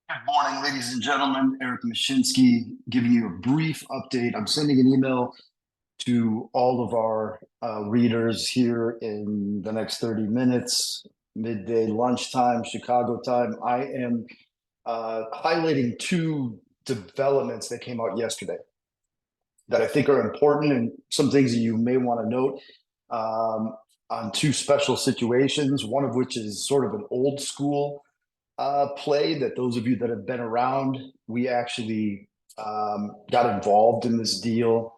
Good morning, ladies and gentlemen. Eric Mashinsky giving you a brief update. I'm sending an email to all of our readers here in the next 30 minutes, midday lunchtime, Chicago time. I am highlighting two developments that came out yesterday that I think are important and some things that you may want to note on two special situations, one of which is sort of an old school play that those of you that have been around, we actually got involved in this deal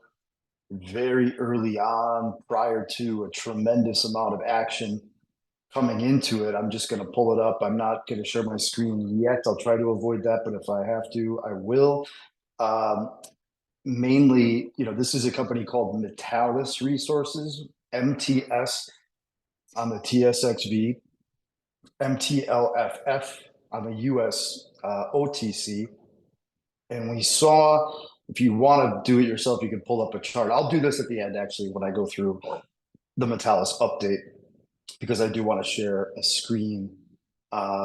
very early on prior to a tremendous amount of action coming into it. I'm just going to pull it up. I'm not going to share my screen yet. I'll try to avoid that, but if I have to, I will. Um, Mainly, this is a company called Metallis Resources, MTS on the TSXV, MTLFF on the US OTC. And we saw, if you want to do it yourself, you can pull up a chart. I'll do this at the end, actually, when I go through the Metallis update, because I do want to share a screen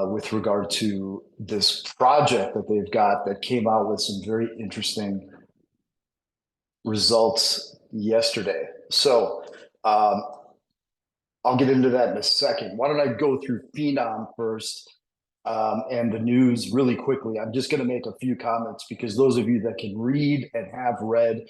with regard to this project that they've got that came out with some very interesting results yesterday. So I'll get into that in a second. Why don't I go through Phenom first and the news really quickly. I'm just going to make a few comments because those of you that can read and have read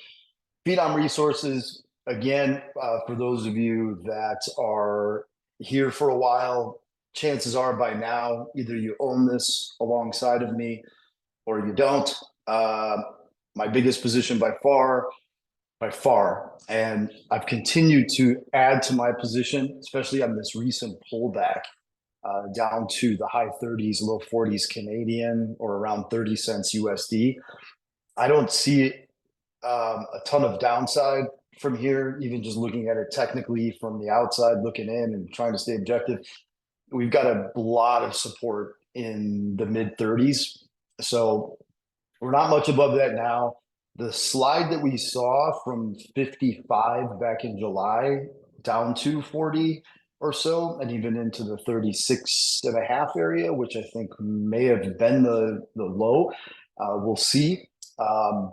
Phenom Resources, again, for those of you that are here for a while, chances are by now either you own this alongside of me or you don't. My biggest position by far, and I've continued to add to my position, especially on this recent pullback down to the high 30s, low 40s Canadian, or around 30 cents USD. I don't see a ton of downside from here, even just looking at it technically from the outside, looking in and trying to stay objective. We've got a lot of support in the mid 30s. So we're not much above that now. The slide that we saw from 55 back in July down to 40 or so, and even into the 36 and a half area, which I think may have been the low. We'll see.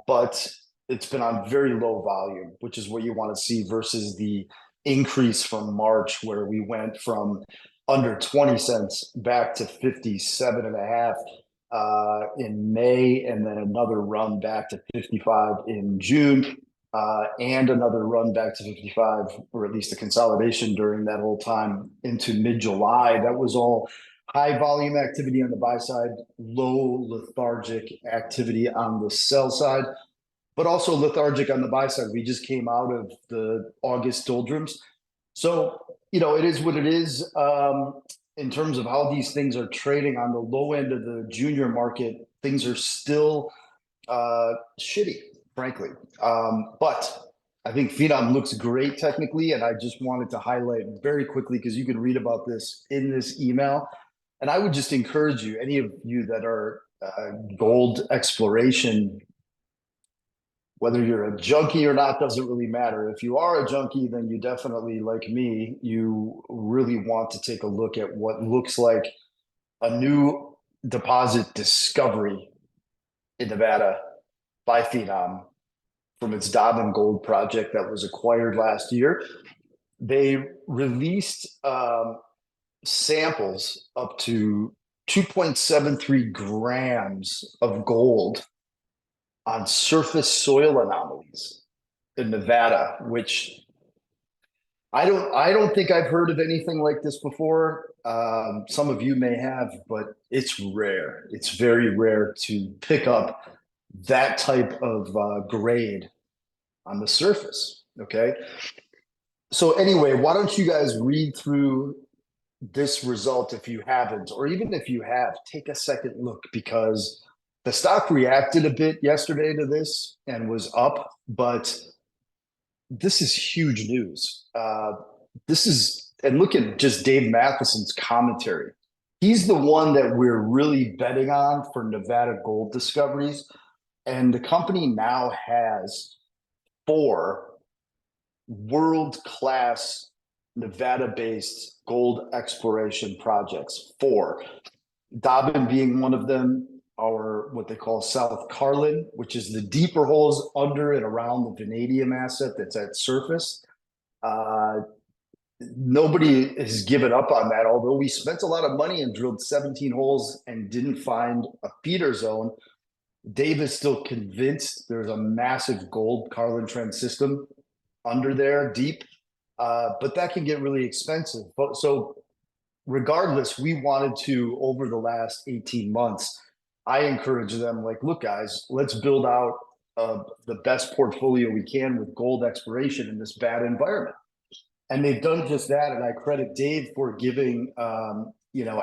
But it's been on very low volume, which is what you want to see versus the increase from March, where we went from under 20 cents back to 57 and a half in May, and then another run back to 55 in June, and another run back to 55, or at least a consolidation during that whole time into mid-July. That was all high volume activity on the buy side, low lethargic activity on the sell side, but also lethargic on the buy side. We just came out of the August doldrums. So, it is what it is. In terms of how these things are trading on the low end of the junior market, things are still shitty, frankly. But I think Phenom looks great technically, and I just wanted to highlight very quickly because you can read about this in this email. And I would just encourage you, any of you that are gold exploration, whether you're a junkie or not, doesn't really matter. If you are a junkie, then you definitely, like me, you really want to take a look at what looks like a new deposit discovery in Nevada by Phenom from its Dobbin gold project that was acquired last year. They released samples up to 2.73 grams of gold on surface soil anomalies in Nevada, which I don't think I've heard of anything like this before. Some of you may have, but it's rare. It's very rare to pick up that type of grade on the surface. Okay. So anyway, why don't you guys read through this result if you haven't, or even if you have, take a second look, because the stock reacted a bit yesterday to this and was up, but this is huge news. And look at just Dave Matheson's commentary. He's the one that we're really betting on for Nevada gold discoveries. And the company now has 4 world-class Nevada-based gold exploration projects. 4. Dobbin being one of them, our what they call South Carlin, which is the deeper holes under and around the vanadium asset that's at surface. Nobody has given up on that, although we spent a lot of money and drilled 17 holes and didn't find a feeder zone. Dave is still convinced there's a massive gold Carlin trend system under there deep, but that can get really expensive. But so regardless, we wanted to, over the last 18 months, I encourage them, like, look, guys, let's build out the best portfolio we can with gold exploration in this bad environment. And they've done just that. And I credit Dave for giving,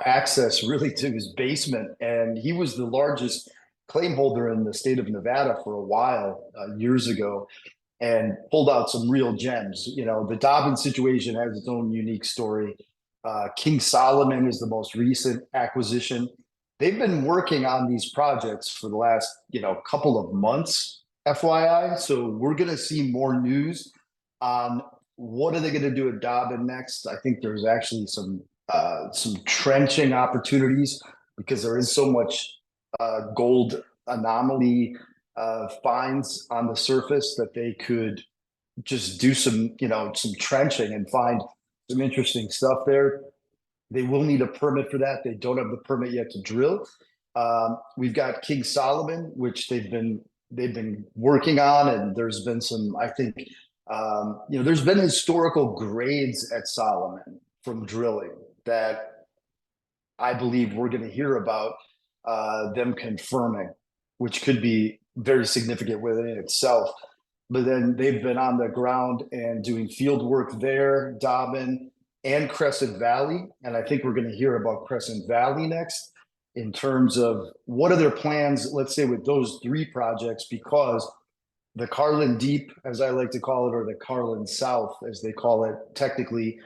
access really to his basement. And he was the largest claim holder in the state of Nevada for a while, years ago, and pulled out some real gems. The Dobbin situation has its own unique story. King Solomon is the most recent acquisition. They've been working on these projects for the last, couple of months, FYI. So we're going to see more news on what are they going to do at Dobbin next. I think there's actually some trenching opportunities because there is so much gold anomaly finds on the surface that they could just do some trenching and find some interesting stuff there. They will need a permit for that. They don't have the permit yet to drill. We've got King Solomon, which they've been working on, and there's been some, I think, there's been historical grades at Solomon from drilling that I believe we're going to hear about them confirming, which could be very significant within itself. But then they've been on the ground and doing field work there, Dobbin and Crescent Valley. And I think we're going to hear about Crescent Valley next in terms of what are their plans, let's say, with those three projects, because the Carlin Deep, as I like to call it, or the Carlin South, as they call it technically,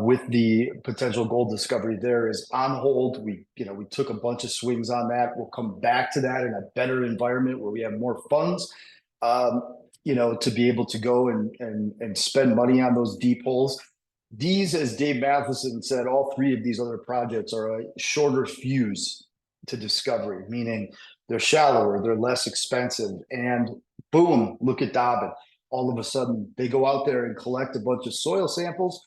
with the potential gold discovery there, is on hold. We took a bunch of swings on that. We'll come back to that in a better environment where we have more funds, to be able to go and spend money on those deep holes. These, as Dave Matheson said, all three of these other projects are a shorter fuse to discovery, meaning they're shallower, they're less expensive, and boom, look at Dobbin. All of a sudden, they go out there and collect a bunch of soil samples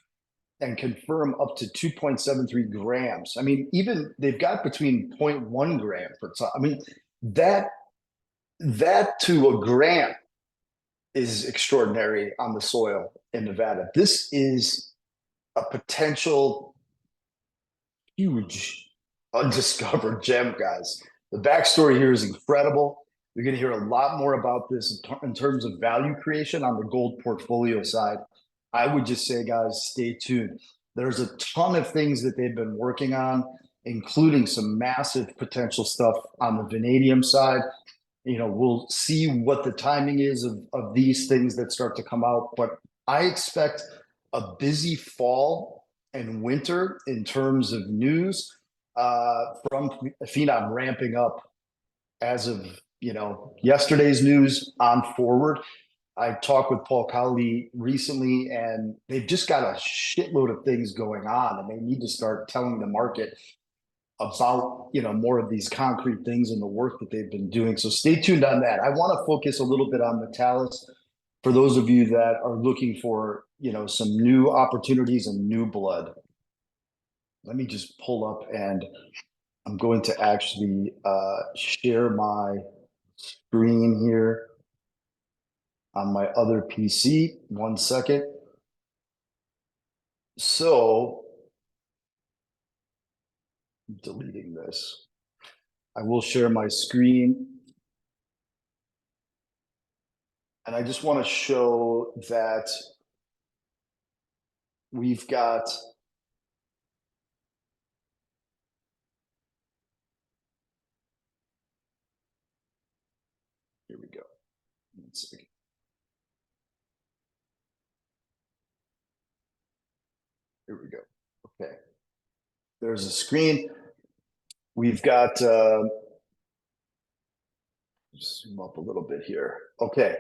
and confirm up to 2.73 grams. I mean, even they've got between 0.1 gram per ton. I mean, that to a gram is extraordinary on the soil in Nevada. This is a potential huge undiscovered gem, guys. The backstory here is incredible. You're going to hear a lot more about this in terms of value creation on the gold portfolio side. I would just say, guys, stay tuned. There's a ton of things that they've been working on, including some massive potential stuff on the vanadium side. We'll see what the timing is of these things that start to come out, but I expect a busy fall and winter in terms of news from Phenom ramping up as of yesterday's news on forward. I talked with Paul Cowley recently, and they've just got a shitload of things going on, and they need to start telling the market about more of these concrete things and the work that they've been doing. So stay tuned on that. I want to focus a little bit on Metallis for those of you that are looking for some new opportunities and new blood. Let me just pull up, and I'm going to actually share my screen here on my other PC. 1 second. So deleting this. I will share my screen. And I just want to show that we've got here we go. 1 second. Here we go. Okay. There's a screen. We've got, zoom up a little bit here. Okay.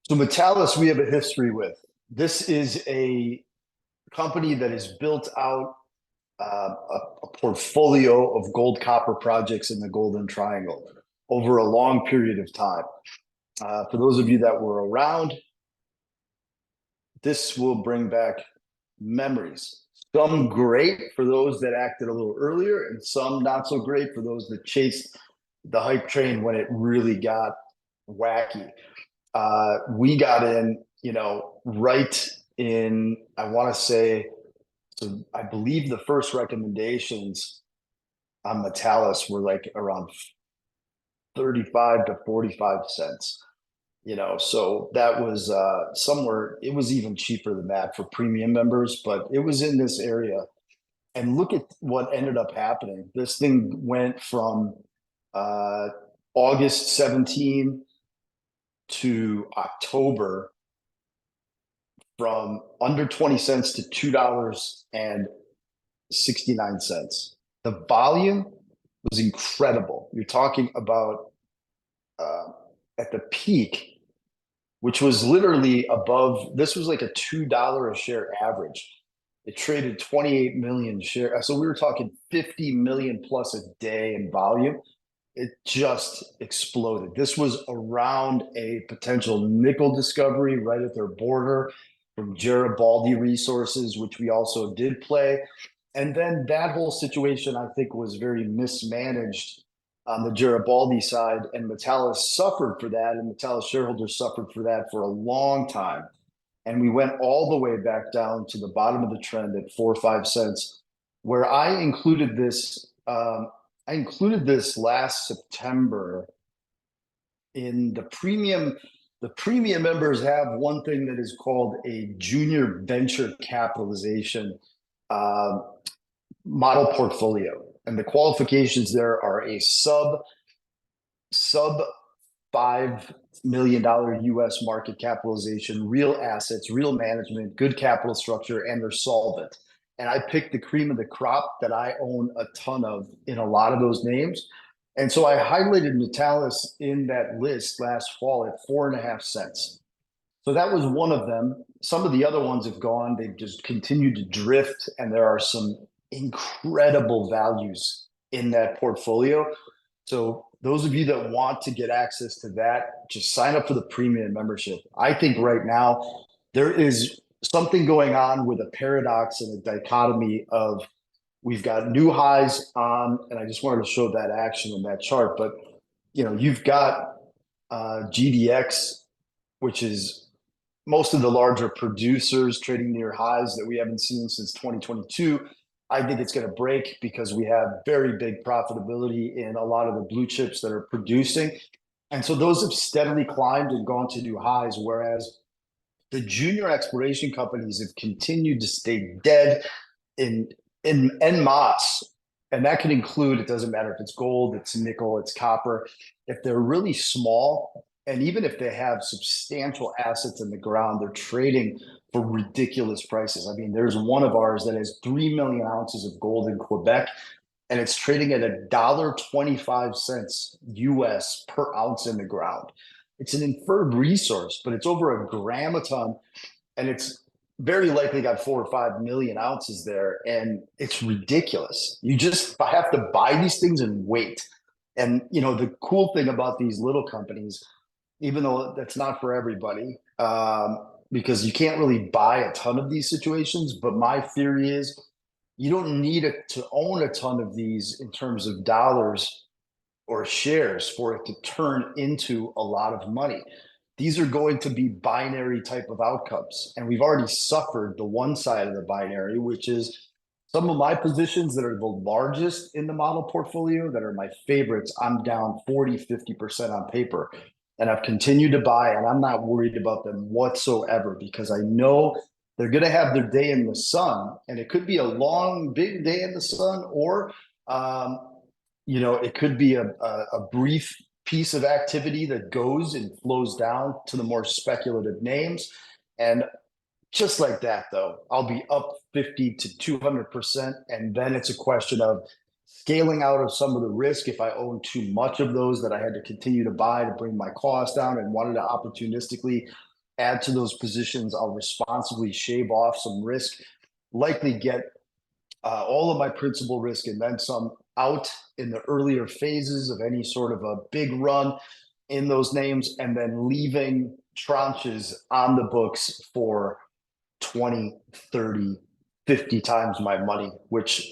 So Metallis, we have a history with. This is a company that is built out a portfolio of gold copper projects in the Golden Triangle over a long period of time. For those of you that were around, this will bring back memories. Some great for those that acted a little earlier, and some not so great for those that chased the hype train when it really got wacky. We got in, right in, I want to say, so I believe the first recommendations on Metalis were like around 35 to 45 cents. So that was somewhere, it was even cheaper than that for premium members, but it was in this area. And look at what ended up happening. This thing went from August 17 to October from under 20 cents to $2.69. The volume was incredible. You're talking about at the peak, which was literally above, this was like a $2 a share average. It traded 28 million shares. So we were talking 50 million plus a day in volume. It just exploded. This was around a potential nickel discovery right at their border from Garibaldi Resources, which we also did play. And then that whole situation, I think, was very mismanaged on the Garibaldi side, and Metallis suffered for that, and Metallis shareholders suffered for that for a long time. And we went all the way back down to the bottom of the trend at 4 or 5 cents, where I included this. I included this last September in the premium. The premium members have one thing that is called a junior venture capitalization model portfolio. And the qualifications there are a sub $5 million US market capitalization, real assets, real management, good capital structure, and they're solvent. And I picked the cream of the crop that I own a ton of in a lot of those names. And so I highlighted Metallis in that list last fall at 4.5 cents. So that was one of them. Some of the other ones have gone. They've just continued to drift, and there are some incredible values in that portfolio. So those of you that want to get access to that, just sign up for the premium membership. I think right now there is something going on with a paradox and a dichotomy of we've got new highs on, and I just wanted to show that action in that chart, but you've got GDX, which is most of the larger producers trading near highs that we haven't seen since 2022. I think it's going to break because we have very big profitability in a lot of the blue chips that are producing. And so those have steadily climbed and gone to new highs, whereas the junior exploration companies have continued to stay dead in en masse. And that can include, it doesn't matter if it's gold, it's nickel, it's copper. If they're really small, and even if they have substantial assets in the ground, they're trading for ridiculous prices. I mean, there's one of ours that has 3 million ounces of gold in Quebec, and it's trading at $1.25 US per ounce in the ground. It's an inferred resource, but it's over a gram a ton, and it's very likely got 4 or 5 million ounces there, and it's ridiculous. You just have to buy these things and wait. And the cool thing about these little companies, even though that's not for everybody, because you can't really buy a ton of these situations. But my theory is you don't need to own a ton of these in terms of dollars or shares for it to turn into a lot of money. These are going to be binary type of outcomes. And we've already suffered the one side of the binary, which is some of my positions that are the largest in the model portfolio that are my favorites. I'm down 40, 50% on paper. And I've continued to buy, and I'm not worried about them whatsoever because I know they're going to have their day in the sun, and it could be a long, big day in the sun, or it could be a brief piece of activity that goes and flows down to the more speculative names. And just like that, though, I'll be up 50 to 200%, and then it's a question of scaling out of some of the risk if I own too much of those that I had to continue to buy to bring my costs down and wanted to opportunistically add to those positions. I'll responsibly shave off some risk, likely get all of my principal risk and then some out in the earlier phases of any sort of a big run in those names, and then leaving tranches on the books for 20, 30, 50 times my money, which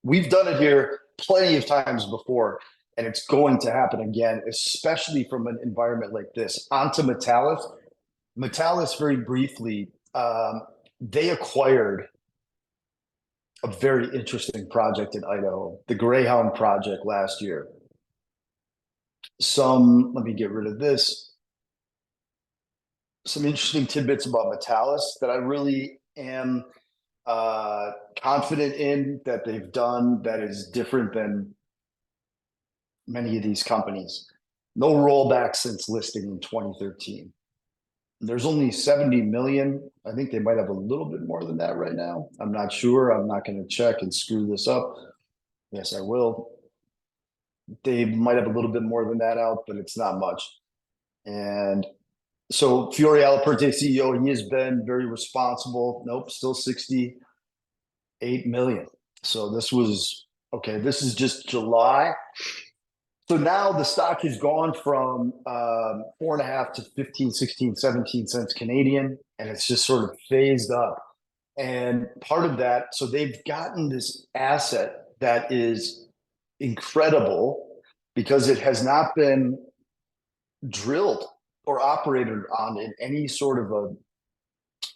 we've done it here plenty of times before, and it's going to happen again, especially from an environment like this. Onto Metallis. Metallis, very briefly, they acquired a very interesting project in Idaho, the Greyhound project last year. Let me get rid of this. Some interesting tidbits about Metallis that I really am confident in that they've done that is different than many of these companies. No rollback since listing in 2013. There's only 70 million. I think they might have a little bit more than that right now. I'm not sure. I'm not going to check and screw this up. Yes, I will. They might have a little bit more than that out, but it's not much. And so Fiore Alaperte, CEO, he has been very responsible. Nope, still 68 million. So this was, okay, this is just July. So now the stock has gone from 4.5 to 15, 16, 17 cents Canadian, and it's just sort of phased up. And part of that, so they've gotten this asset that is incredible because it has not been drilled or operated on in any sort of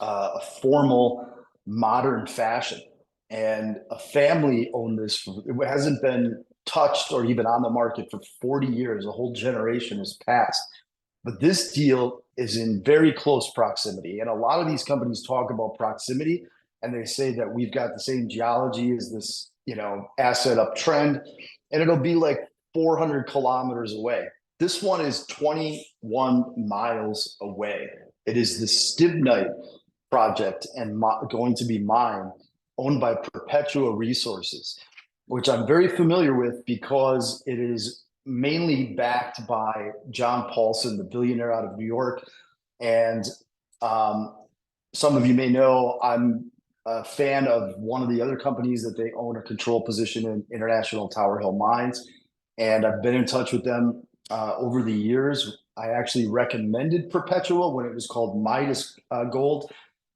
a formal modern fashion. And a family owned this. It hasn't been touched or even on the market for 40 years. A whole generation has passed. But this deal is in very close proximity. And a lot of these companies talk about proximity, and they say that we've got the same geology as this, asset uptrend, and it'll be like 400 kilometers away. This one is 21 miles away. It is the Stibnite project and going to be mined, owned by Perpetua Resources, which I'm very familiar with because it is mainly backed by John Paulson, the billionaire out of New York. And some of you may know I'm a fan of one of the other companies that they own a control position in, International Tower Hill Mines. And I've been in touch with them over the years. I actually recommended Perpetua when it was called Midas Gold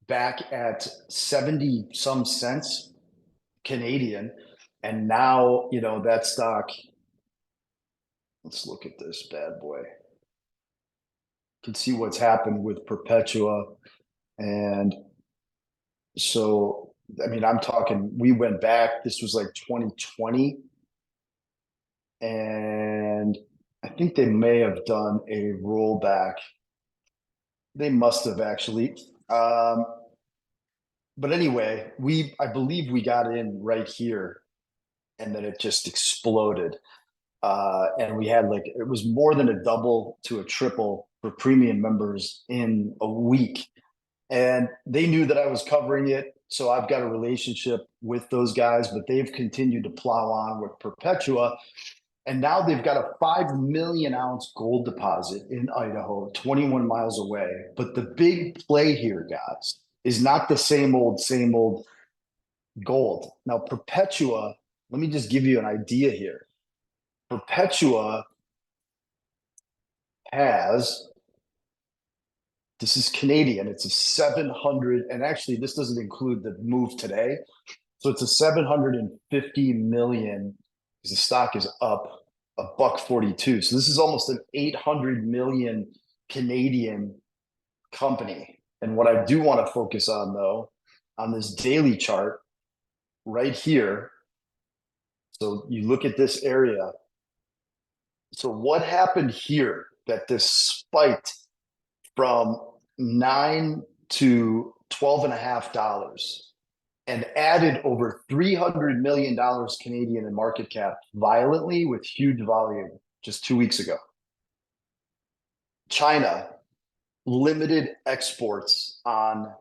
back at 70 some cents Canadian. And now, that stock, let's look at this bad boy. You can see what's happened with Perpetua. And so, I mean, I'm talking, we went back, this was like 2020. And I think they may have done a rollback. They must have actually. But anyway, I believe we got in right here, and then it just exploded. And we had it was more than a double to a triple for premium members in a week. And they knew that I was covering it. So I've got a relationship with those guys, but they've continued to plow on with Perpetua. And now they've got a 5 million ounce gold deposit in Idaho, 21 miles away. But the big play here, guys, is not the same old gold. Now, Perpetua, let me just give you an idea here. Perpetua has, this is Canadian, it's a 700, and actually this doesn't include the move today. So it's a 750 million, because the stock is up $1.42. So this is almost an 800 million Canadian company. And what I do want to focus on, though, on this daily chart right here. So you look at this area. So what happened here that this spiked from $9 to $12.50 and added over $300 million Canadian in market cap violently with huge volume just 2 weeks ago? China limited exports on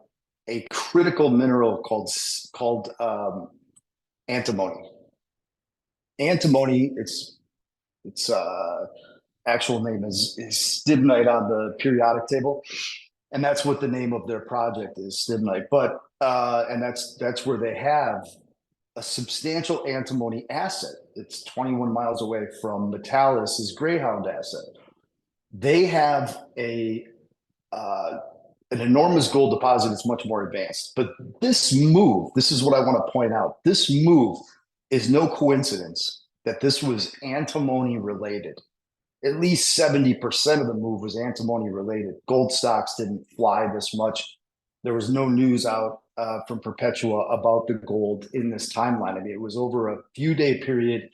a critical mineral called antimony. Antimony, its actual name is stibnite on the periodic table, and that's what the name of their project is, stibnite. But and that's where they have a substantial antimony asset. It's 21 miles away from Metallis's Greyhound asset. They have an enormous gold deposit that's much more advanced. But this move, this is what I want to point out. This move is no coincidence that this was antimony related. At least 70% of the move was antimony related. Gold stocks didn't fly this much. There was no news out from Perpetua about the gold in this timeline. I mean, it was over a few day period,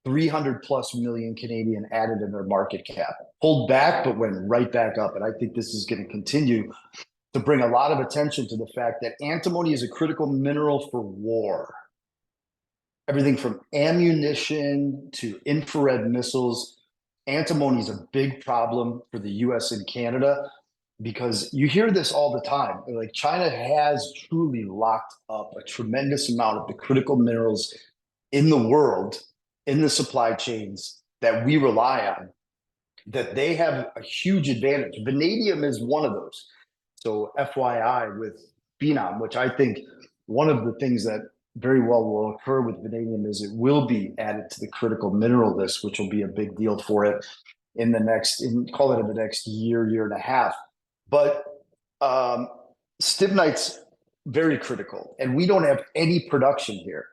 300 plus million Canadian added in their market cap. Pulled back, but went right back up. And I think this is going to continue to bring a lot of attention to the fact that antimony is a critical mineral for war. Everything from ammunition to infrared missiles. Antimony is a big problem for the US and Canada because you hear this all the time. Like China has truly locked up a tremendous amount of the critical minerals in the world, in the supply chains that we rely on, that they have a huge advantage. Vanadium is one of those. So FYI with Phenom, which I think one of the things that very well will occur with vanadium is it will be added to the critical mineral list, which will be a big deal for it in the next, call it in the next year, year and a half. But stibnite's very critical, and we don't have any production here.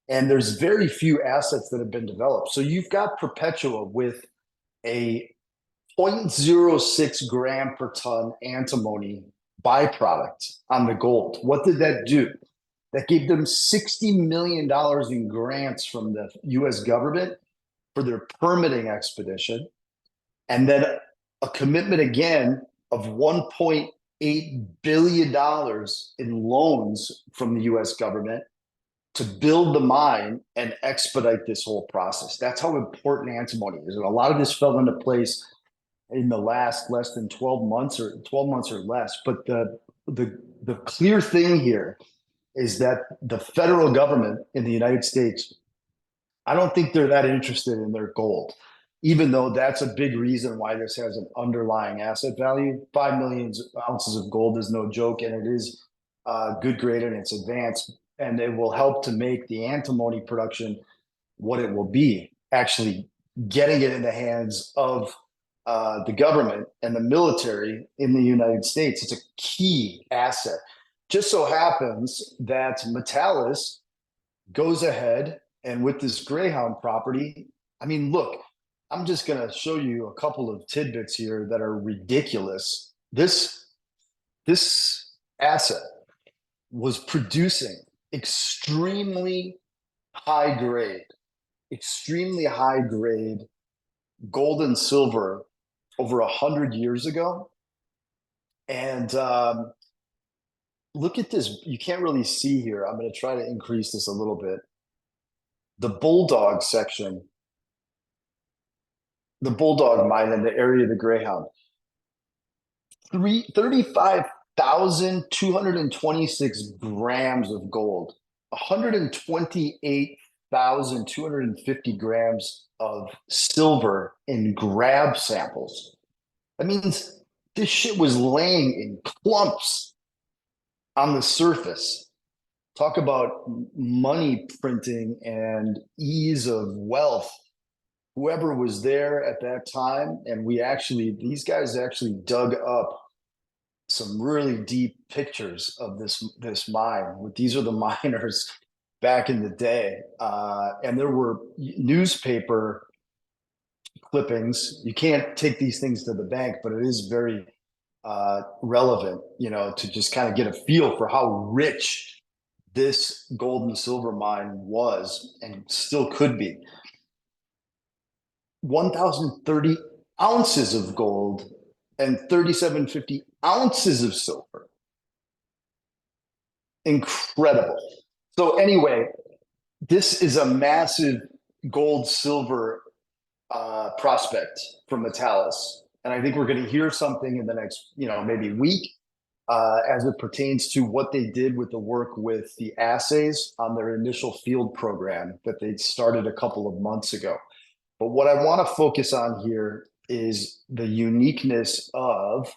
And there's very few assets that have been developed. So you've got Perpetua with a 0.06 gram per ton antimony byproduct on the gold. What did that do? That gave them $60 million in grants from the US government for their permitting expedition. And then a commitment again of $1.8 billion in loans from the US government to build the mine and expedite this whole process. That's how important antimony is. And a lot of this fell into place in the last less than 12 months or 12 months or less. But the clear thing here is that the federal government in the United States, I don't think they're that interested in their gold, even though that's a big reason why this has an underlying asset value. 5 million ounces of gold is no joke, and it is good grade and it's advanced, and it will help to make the antimony production what it will be, actually getting it in the hands of the government and the military in the United States. It's a key asset. Just so happens that Metalis goes ahead and with this Greyhound property, I mean, look, I'm just going to show you a couple of tidbits here that are ridiculous. This asset was producing extremely high grade gold and silver over 100 years ago. And look at this. You can't really see here. I'm going to try to increase this a little bit. The Bulldog section, the Bulldog mine in the area of the Greyhound, 35,226 grams of gold, 128,250 grams of silver in grab samples. That means this shit was laying in clumps on the surface. Talk about money printing and ease of wealth. Whoever was there at that time, and these guys actually dug up some really deep pictures of this mine. These are the miners back in the day, and there were newspaper clippings. You can't take these things to the bank, but it is very relevant, to just kind of get a feel for how rich this gold and silver mine was and still could be. 1,030 ounces of gold and 3,750 ounces of silver. Incredible. So anyway, this is a massive gold silver prospect from Metallis. And I think we're going to hear something in the next, maybe week as it pertains to what they did with the work with the assays on their initial field program that they started a couple of months ago. But what I want to focus on here is the uniqueness of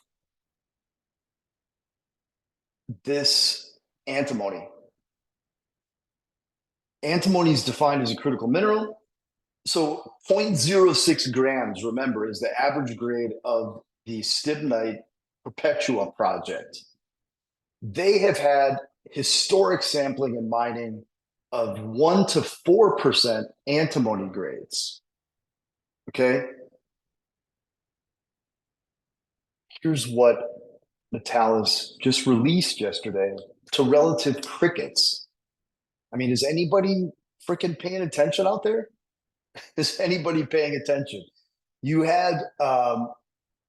this antimony. Antimony is defined as a critical mineral. So 0.06 grams, remember, is the average grade of the stibnite Perpetua project. They have had historic sampling and mining of 1 to 4% antimony grades. Okay. Here's what Metallis just released yesterday to relative crickets. I mean, is anybody freaking paying attention out there? Is anybody paying attention? You had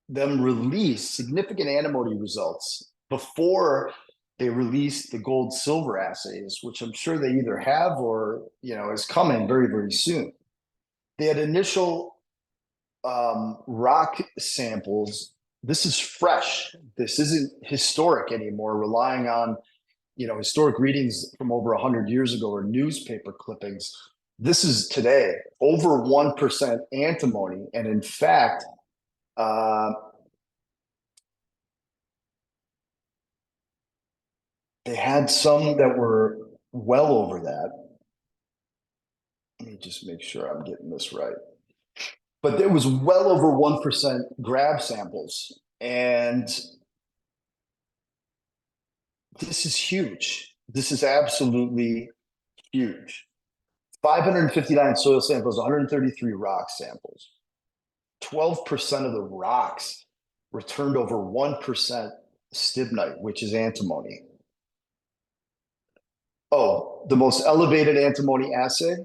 them release significant antimony results before they released the gold silver assays, which I'm sure they either have or is coming very, very soon. They had initial rock samples. This is fresh. This isn't historic anymore, relying on historic readings from over 100 years ago or newspaper clippings. This is today over 1% antimony, and in fact, they had some that were well over that. Let me just make sure I'm getting this right. But there was well over 1% grab samples, and this is huge. This is absolutely huge. 559 soil samples, 133 rock samples. 12% of the rocks returned over 1% stibnite, which is antimony. Oh, the most elevated antimony assay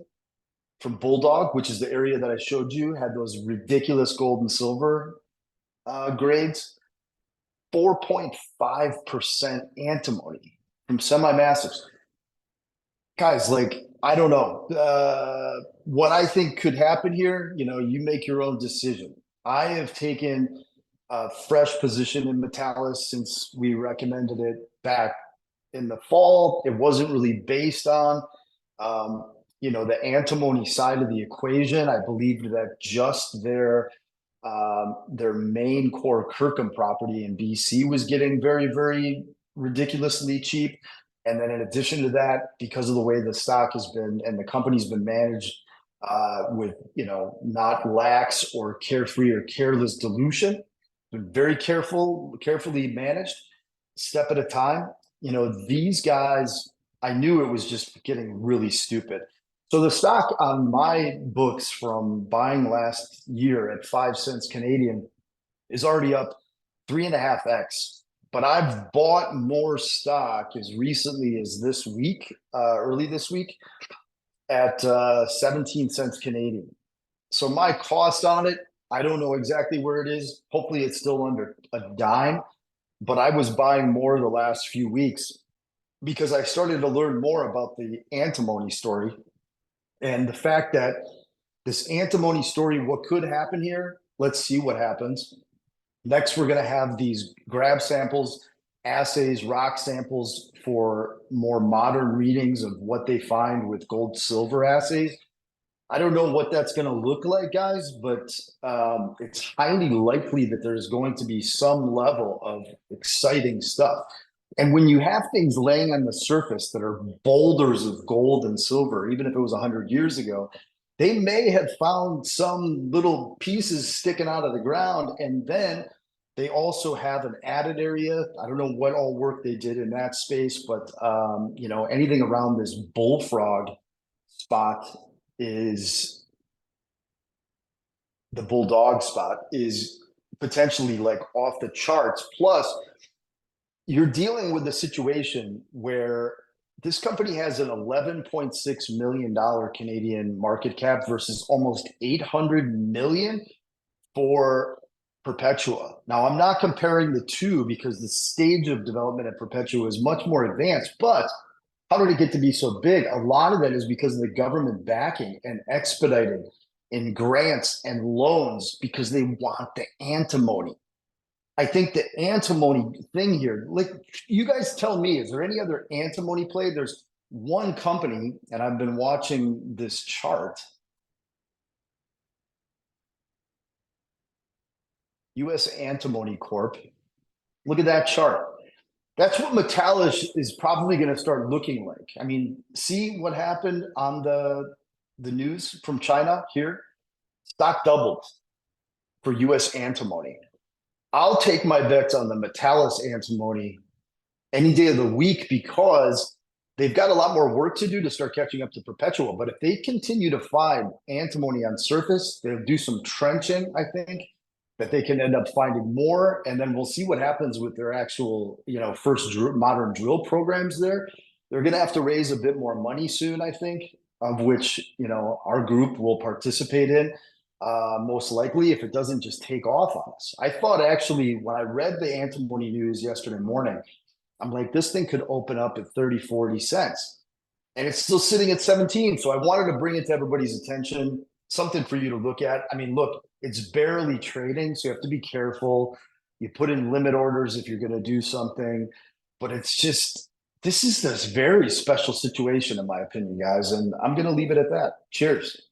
from Bulldog, which is the area that I showed you, had those ridiculous gold and silver grades. 4.5% antimony from semi-massives. Guys, like, I don't know. What I think could happen here, you make your own decision. I have taken a fresh position in Metallis since we recommended it back in the fall. It wasn't really based on, the antimony side of the equation. I believed that just their main core Kirkham property in BC was getting very, very ridiculously cheap. And then in addition to that, because of the way the stock has been and the company's been managed with, not lax or carefree or careless dilution, been very carefully managed, step at a time. These guys, I knew it was just getting really stupid. So the stock on my books from buying last year at 5 cents Canadian is already up 3.5x. But I've bought more stock as recently as this week, early this week, at 17 cents Canadian. So my cost on it, I don't know exactly where it is. Hopefully it's still under a dime. But I was buying more the last few weeks because I started to learn more about the antimony story. And the fact that this antimony story, what could happen here, let's see what happens. Next, we're going to have these grab samples, assays, rock samples for more modern readings of what they find with gold silver assays. I don't know what that's going to look like, guys, but it's highly likely that there's going to be some level of exciting stuff. And when you have things laying on the surface that are boulders of gold and silver, even if it was 100 years ago, they may have found some little pieces sticking out of the ground. And then they also have an added area. I don't know what all work they did in that space, but anything around this bullfrog spot is the bulldog spot is potentially like off the charts. Plus, you're dealing with a situation where this company has an $11.6 million Canadian market cap versus almost 800 million for Perpetua. Now, I'm not comparing the two because the stage of development at Perpetua is much more advanced, but how did it get to be so big? A lot of that is because of the government backing and expediting in grants and loans because they want the antimony. I think the antimony thing here, like, you guys tell me, is there any other antimony play? There's one company, and I've been watching this chart. US Antimony Corp. Look at that chart. That's what Metallis is probably going to start looking like. I mean, see what happened on the news from China here? Stock doubled for US antimony. I'll take my bets on the Metallis antimony any day of the week because they've got a lot more work to do to start catching up to perpetual. But if they continue to find antimony on surface, they'll do some trenching, I think, that they can end up finding more. And then we'll see what happens with their actual, first modern drill programs there. They're going to have to raise a bit more money soon, I think, of which, our group will participate in. Most likely, if it doesn't just take off on us. I thought actually when I read the antimony news yesterday morning, I'm like, this thing could open up at 30, 40 cents. And it's still sitting at 17. So I wanted to bring it to everybody's attention, something for you to look at. I mean, look, it's barely trading, so you have to be careful. You put in limit orders if you're going to do something. But it's just, this is this very special situation, in my opinion, guys. And I'm going to leave it at that. Cheers.